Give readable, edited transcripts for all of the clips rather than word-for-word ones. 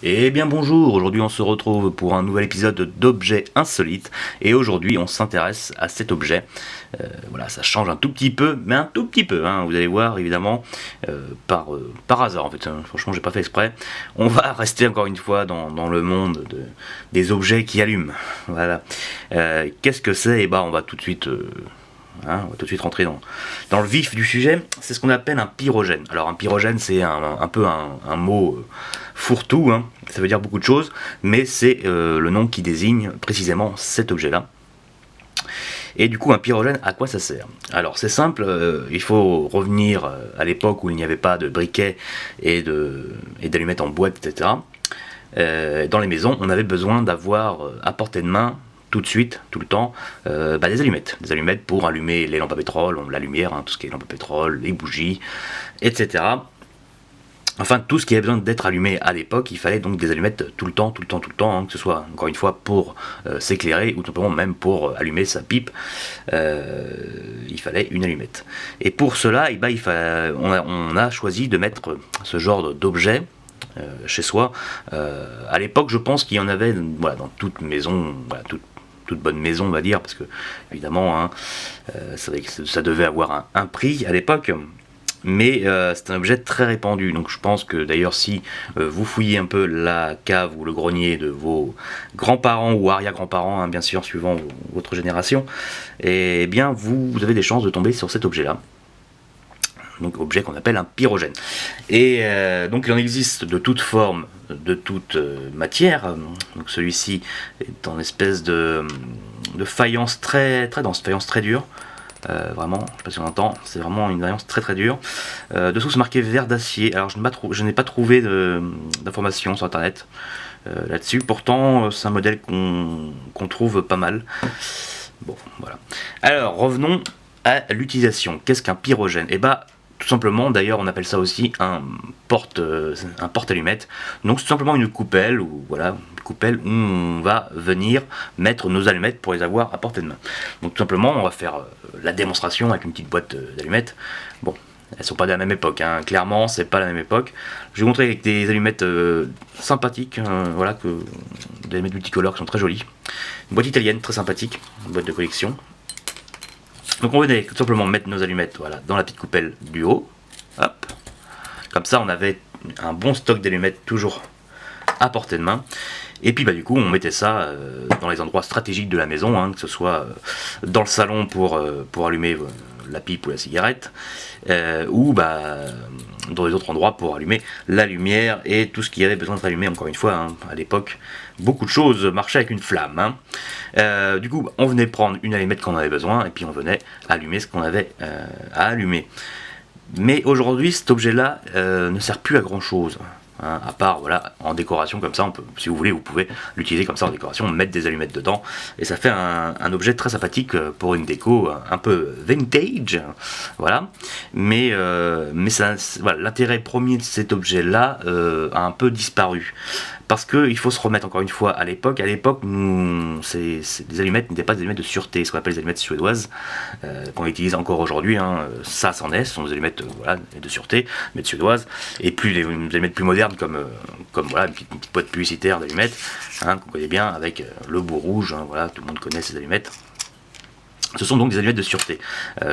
Eh bien bonjour, aujourd'hui on se retrouve pour un nouvel épisode d'Objets Insolites et aujourd'hui on s'intéresse à cet objet. Voilà, ça change un tout petit peu, mais un tout petit peu, hein, vous allez voir évidemment, par hasard en fait, hein, franchement j'ai pas fait exprès. On va rester encore une fois dans le monde des objets qui allument. Voilà. Qu'est-ce que c'est? Et bah on va tout de suite... on va tout de suite rentrer dans le vif du sujet. C'est ce qu'on appelle un pyrogène. Alors un pyrogène, c'est un peu un mot fourre-tout, hein. Ça veut dire beaucoup de choses, mais c'est le nom qui désigne précisément cet objet-là. Et du coup, un pyrogène, à quoi ça sert? Alors c'est simple, il faut revenir à l'époque où il n'y avait pas de briquets et d'allumettes en boîte, etc. Dans les maisons, on avait besoin d'avoir à portée de main tout de suite, tout le temps, des allumettes. Des allumettes pour allumer les lampes à pétrole, la lumière, hein, tout ce qui est lampes à pétrole, les bougies, etc. Enfin, tout ce qui avait besoin d'être allumé à l'époque, il fallait donc des allumettes tout le temps, hein, que ce soit, encore une fois, pour s'éclairer, ou tout simplement même pour allumer sa pipe, il fallait une allumette. Et pour cela, on a choisi de mettre ce genre d'objet chez soi. À l'époque, je pense qu'il y en avait voilà, dans toute maison, voilà, toute bonne maison, on va dire, parce que évidemment, hein, ça devait avoir un prix à l'époque. Mais c'est un objet très répandu, donc je pense que d'ailleurs si vous fouillez un peu la cave ou le grenier de vos grands-parents ou arrière-grands-parents, hein, bien sûr, suivant votre génération, eh bien vous avez des chances de tomber sur cet objet-là. Donc objet qu'on appelle un pyrogène. Et donc il en existe de toute forme, de toute matière. Donc celui-ci est en espèce de faïence très dense, faïence très dure. Vraiment, je sais pas si on entend, c'est vraiment une faïence très dure. Dessous c'est marqué verre d'acier. Alors je n'ai pas trouvé d'informations sur internet là-dessus. Pourtant c'est un modèle qu'on trouve pas mal. Bon, voilà. Alors revenons à l'utilisation. Qu'est-ce qu'un pyrogène? Eh bah, tout simplement, d'ailleurs on appelle ça aussi un porte-allumette. Donc c'est tout simplement une coupelle, ou voilà, une coupelle où on va venir mettre nos allumettes pour les avoir à portée de main. Donc tout simplement on va faire la démonstration avec une petite boîte d'allumettes. Bon, elles sont pas de la même époque, hein. Clairement c'est pas la même époque. Je vais vous montrer avec des allumettes sympathiques, voilà, des allumettes multicolores qui sont très jolies. Une boîte italienne très sympathique, une boîte de collection. Donc on venait tout simplement mettre nos allumettes, voilà, dans la petite coupelle du haut. Hop. Comme ça on avait un bon stock d'allumettes toujours à portée de main. Et puis du coup on mettait ça dans les endroits stratégiques de la maison, hein, que ce soit dans le salon pour allumer la pipe ou la cigarette, ou dans les autres endroits pour allumer la lumière et tout ce qui avait besoin d'être allumé. Encore une fois, hein, à l'époque, beaucoup de choses marchaient avec une flamme, hein. Du coup, on venait prendre une allumette qu'on avait besoin et puis on venait allumer ce qu'on avait à allumer. Mais aujourd'hui, cet objet-là ne sert plus à grand chose. Hein, à part voilà, en décoration comme ça, si vous voulez, vous pouvez l'utiliser comme ça en décoration, mettre des allumettes dedans, et ça fait un objet très sympathique pour une déco un peu vintage, voilà. Mais voilà, l'intérêt premier de cet objet-là a un peu disparu. Parce qu'il faut se remettre encore une fois à l'époque. À l'époque, les allumettes n'étaient pas des allumettes de sûreté, ce qu'on appelle les allumettes suédoises, qu'on utilise encore aujourd'hui. Hein. Ça, c'en est, ce sont des allumettes voilà, de sûreté, mais suédoises, et plus des allumettes plus modernes comme voilà, une petite boîte publicitaire d'allumettes, hein, qu'on connaît bien, avec le bout rouge, hein, voilà, tout le monde connaît ces allumettes. Ce sont donc des allumettes de sûreté.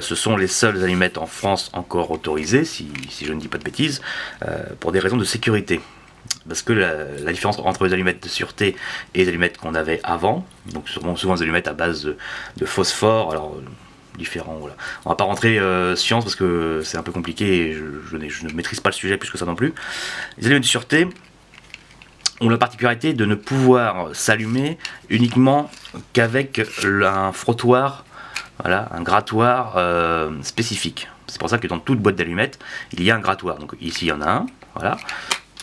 Ce sont les seules allumettes en France encore autorisées, si je ne dis pas de bêtises, pour des raisons de sécurité. Parce que la différence entre les allumettes de sûreté et les allumettes qu'on avait avant, donc souvent des allumettes à base de phosphore, alors différents, voilà. On va pas rentrer science parce que c'est un peu compliqué et je ne maîtrise pas le sujet plus que ça non plus. Les allumettes de sûreté ont la particularité de ne pouvoir s'allumer uniquement qu'avec un frottoir, voilà, un grattoir spécifique. C'est pour ça que dans toute boîte d'allumettes, il y a un grattoir. Donc ici il y en a un, voilà.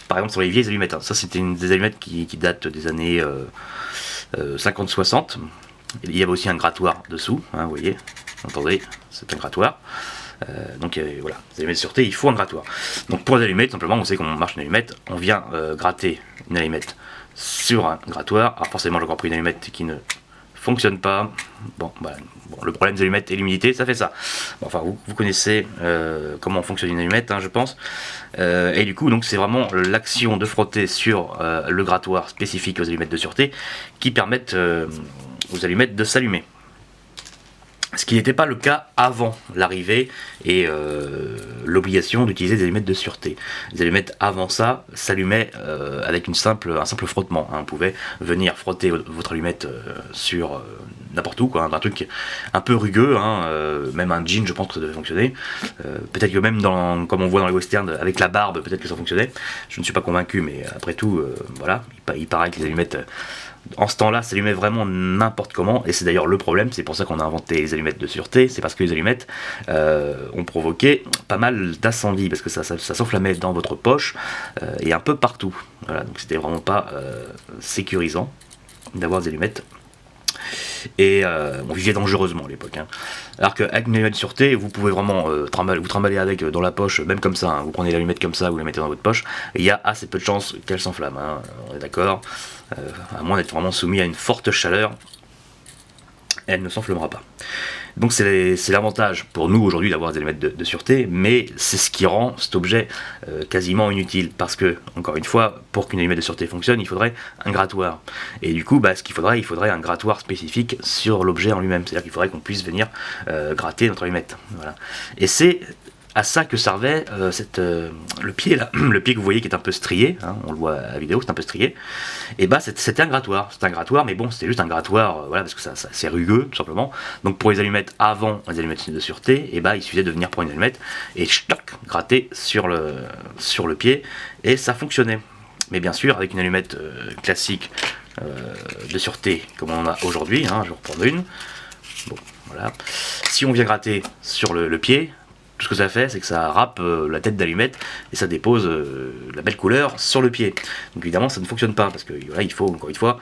Par exemple sur les vieilles allumettes, hein. Ça c'était des allumettes qui datent des années 50-60. Il y avait aussi un grattoir dessous, hein, vous voyez, entendez, c'est un grattoir. Donc voilà, les allumettes de sûreté, il faut un grattoir. Donc pour les allumettes, simplement, on sait qu'on marche une allumette, on vient gratter une allumette sur un grattoir. Alors forcément, j'ai encore pris une allumette qui ne fonctionne pas. Bon, bah, bon, le problème des allumettes et l'humidité, ça fait ça. Bon, enfin, vous connaissez comment fonctionne une allumette, hein, je pense. Et du coup, donc c'est vraiment l'action de frotter sur le grattoir spécifique aux allumettes de sûreté qui permettent aux allumettes de s'allumer. Ce qui n'était pas le cas avant l'arrivée et l'obligation d'utiliser des allumettes de sûreté. Les allumettes avant ça s'allumaient avec un simple frottement, hein. On pouvait venir frotter votre allumette sur n'importe où, quoi, un truc un peu rugueux, hein, même un jean, je pense que ça devait fonctionner. Peut-être que même comme on voit dans les westerns, avec la barbe, peut-être que ça fonctionnait. Je ne suis pas convaincu, mais après tout, voilà, il paraît que les allumettes en ce temps-là, s'allumait vraiment n'importe comment, et c'est d'ailleurs le problème, c'est pour ça qu'on a inventé les allumettes de sûreté, c'est parce que les allumettes ont provoqué pas mal d'incendies, parce que ça s'enflammait dans votre poche, et un peu partout. Voilà, donc c'était vraiment pas sécurisant d'avoir des allumettes. Et on vivait dangereusement à l'époque, hein. Alors qu'avec une allumette de sûreté, vous pouvez vraiment vous trimballer avec dans la poche, même comme ça, hein. Vous prenez l'allumette comme ça, vous la mettez dans votre poche, et il y a assez peu de chances qu'elle s'enflamme, hein. On est d'accord, à moins d'être vraiment soumis à une forte chaleur, elle ne s'enflammera pas. Donc c'est l'avantage pour nous aujourd'hui d'avoir des allumettes de sûreté, mais c'est ce qui rend cet objet quasiment inutile, parce que, encore une fois, pour qu'une allumette de sûreté fonctionne, il faudrait un grattoir. Et du coup, ce qu'il faudrait, il faudrait un grattoir spécifique sur l'objet en lui-même, c'est-à-dire qu'il faudrait qu'on puisse venir gratter notre allumette. Voilà. Et c'est à ça que servait le pied là, le pied que vous voyez qui est un peu strié, hein, on le voit à la vidéo, c'est un peu strié, et c'était un grattoir, mais bon, c'était juste un grattoir, voilà, parce que ça c'est rugueux, tout simplement. Donc pour les allumettes avant les allumettes de sûreté, il suffisait de venir prendre une allumette et gratter sur le pied, et ça fonctionnait. Mais bien sûr, avec une allumette classique de sûreté comme on en a aujourd'hui, hein, je vais reprendre une, bon, voilà, si on vient gratter sur le pied, tout ce que ça fait, c'est que ça râpe la tête d'allumette et ça dépose la belle couleur sur le pied. Donc évidemment, ça ne fonctionne pas, parce que voilà, il faut, encore une fois,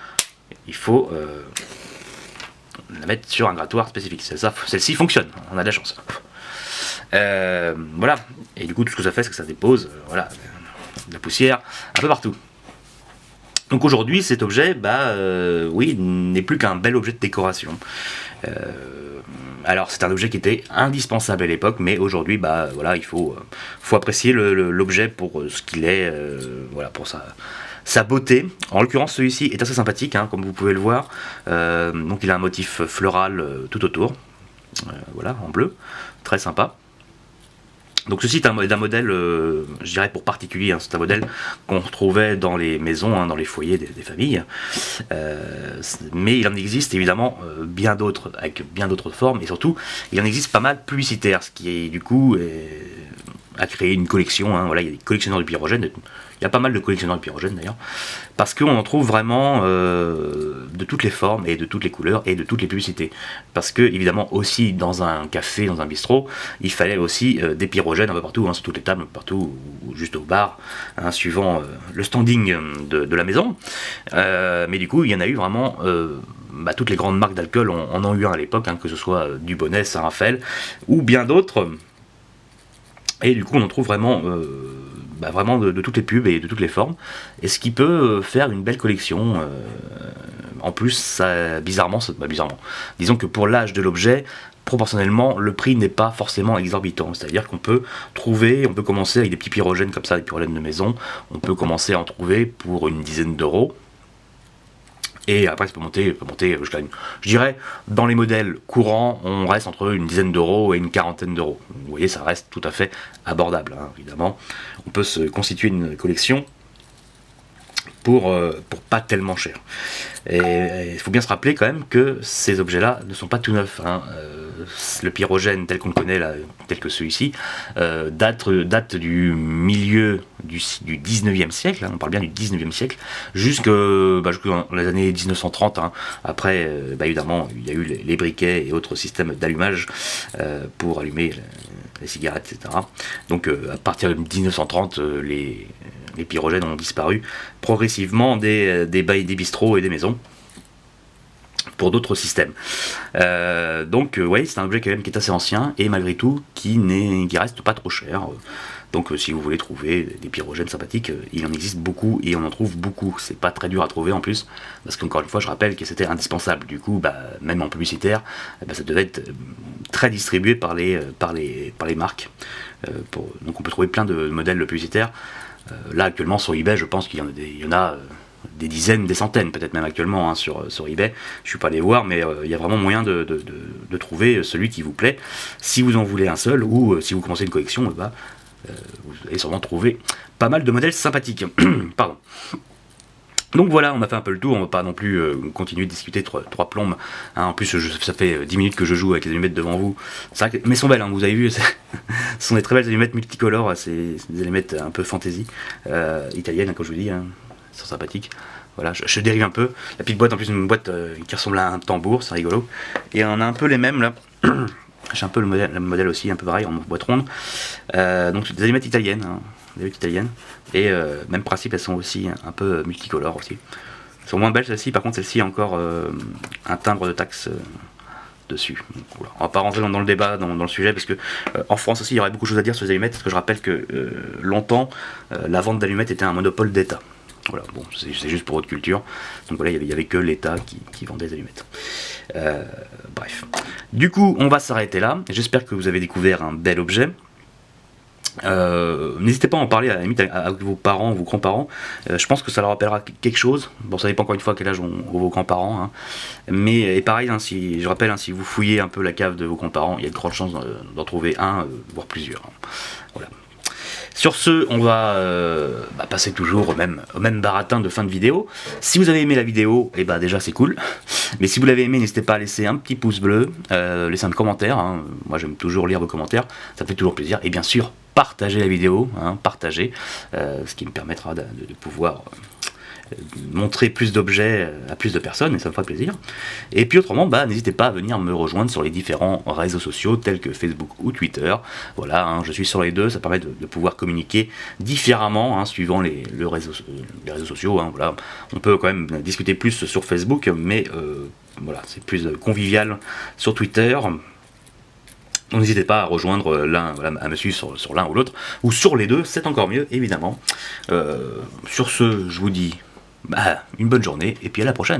la mettre sur un grattoir spécifique. Celle-ci fonctionne, on a de la chance. Voilà, et du coup, tout ce que ça fait, c'est que ça dépose voilà, de la poussière un peu partout. Donc aujourd'hui, cet objet, oui, n'est plus qu'un bel objet de décoration. Alors c'est un objet qui était indispensable à l'époque, mais aujourd'hui, voilà, il faut apprécier l'objet pour ce qu'il est, voilà, pour sa beauté. En l'occurrence, celui-ci est assez sympathique, hein, comme vous pouvez le voir. Donc il a un motif floral tout autour, voilà, en bleu, très sympa. Donc ceci est d'un modèle, je dirais pour particulier, hein, c'est un modèle qu'on retrouvait dans les maisons, hein, dans les foyers des familles, mais il en existe évidemment bien d'autres, avec bien d'autres formes, et surtout il en existe pas mal publicitaires, ce qui du coup a créé une collection, hein, voilà, il y a des collectionneurs de pyrogène, il y a pas mal de collectionneurs de pyrogène d'ailleurs, parce qu'on en trouve vraiment de toutes les formes et de toutes les couleurs et de toutes les publicités. Parce que évidemment aussi dans un café, dans un bistrot, il fallait aussi des pyrogènes un peu partout, hein, sur toutes les tables, partout, ou juste au bar, hein, suivant le standing de la maison. Mais du coup il y en a eu vraiment, toutes les grandes marques d'alcool en ont eu un à l'époque, hein, que ce soit Dubonnet, Saint-Raphaël ou bien d'autres. Et du coup on en trouve vraiment vraiment de toutes les pubs et de toutes les formes, et ce qui peut faire une belle collection. En plus, bizarrement, disons que pour l'âge de l'objet, proportionnellement, le prix n'est pas forcément exorbitant. C'est-à-dire qu'on peut commencer avec des petits pyrogènes comme ça, des pyrogènes de maison, on peut commencer à en trouver pour une dizaine d'euros. Et après, ça peut monter jusqu'à je dirais, dans les modèles courants, on reste entre une dizaine d'euros et une quarantaine d'euros. Vous voyez, ça reste tout à fait abordable, hein, évidemment. On peut se constituer une collection pour pas tellement cher. Et il faut bien se rappeler quand même que ces objets-là ne sont pas tout neufs, hein. Le pyrogène tel qu'on le connaît, là, tel que celui-ci, date du milieu du 19e siècle, hein, on parle bien du 19e siècle, jusqu'aux les années 1930. Hein. Après, évidemment, il y a eu les briquets et autres systèmes d'allumage pour allumer les cigarettes, etc. Donc à partir de 1930, les pyrogènes ont disparu progressivement des bistrots et des maisons. pour d'autres systèmes. Donc ouais, c'est un objet quand même qui est assez ancien et malgré tout qui reste pas trop cher. Donc si vous voulez trouver des pyrogènes sympathiques, il en existe beaucoup et on en trouve beaucoup. C'est pas très dur à trouver en plus, parce qu'encore une fois je rappelle que c'était indispensable. Du coup, même en publicitaire, ça devait être très distribué par les marques. Donc on peut trouver plein de modèles publicitaires. Là actuellement sur eBay, je pense qu'il y en a des dizaines, des centaines, peut-être même actuellement sur eBay. Je suis pas allé voir, mais il y a vraiment moyen de trouver celui qui vous plaît. Si vous en voulez un seul, ou si vous commencez une collection, vous allez sûrement trouver pas mal de modèles sympathiques. Pardon. Donc voilà, on a fait un peu le tour, on va pas non plus continuer de discuter trois plombes. En plus, ça fait 10 minutes que je joue avec les allumettes devant vous. Mais elles sont belles, vous avez vu, ce sont des très belles allumettes multicolores, c'est des allumettes un peu fantasy, italiennes, comme je vous dis, elles sont sympathiques. Voilà, je dérive un peu. La petite boîte, en plus, une boîte qui ressemble à un tambour, c'est rigolo. Et on a un peu les mêmes là. J'ai un peu le modèle aussi, un peu pareil, en boîte ronde. Donc c'est des allumettes italiennes, et même principe, elles sont aussi un peu multicolores aussi. Elles sont moins belles celles-ci, par contre celle-ci a encore un timbre de taxe dessus. Donc, voilà. On va pas rentrer dans le débat, dans le sujet, parce que en France aussi il y aurait beaucoup de choses à dire sur les allumettes, parce que je rappelle que longtemps la vente d'allumettes était un monopole d'État. Voilà, bon, c'est juste pour haute culture. Donc voilà, il n'y avait que l'État qui vendait des allumettes. Bref. Du coup, on va s'arrêter là. J'espère que vous avez découvert un bel objet. N'hésitez pas à en parler à la limite à vos parents, vos grands-parents. Je pense que ça leur rappellera quelque chose. Bon, ça dépend encore une fois à quel âge ont vos grands-parents. Mais et pareil, je rappelle, si vous fouillez un peu la cave de vos grands-parents, il y a de grandes chances d'en trouver un, voire plusieurs. Voilà. Sur ce, on va passer toujours au même baratin de fin de vidéo. Si vous avez aimé la vidéo, déjà c'est cool. Mais si vous l'avez aimé, n'hésitez pas à laisser un petit pouce bleu, laisser un commentaire. Moi j'aime toujours lire vos commentaires, ça me fait toujours plaisir. Et bien sûr, partagez la vidéo, partagez, ce qui me permettra de pouvoir montrer plus d'objets à plus de personnes, et ça me fera plaisir. Et puis autrement, n'hésitez pas à venir me rejoindre sur les différents réseaux sociaux tels que Facebook ou Twitter. Voilà, je suis sur les deux, ça permet de pouvoir communiquer différemment suivant les réseaux sociaux. Voilà. On peut quand même discuter plus sur Facebook, mais voilà, c'est plus convivial sur Twitter. Donc n'hésitez pas à rejoindre à me suivre sur l'un ou l'autre, ou sur les deux, c'est encore mieux, évidemment. Sur ce, je vous dis une bonne journée, et puis à la prochaine.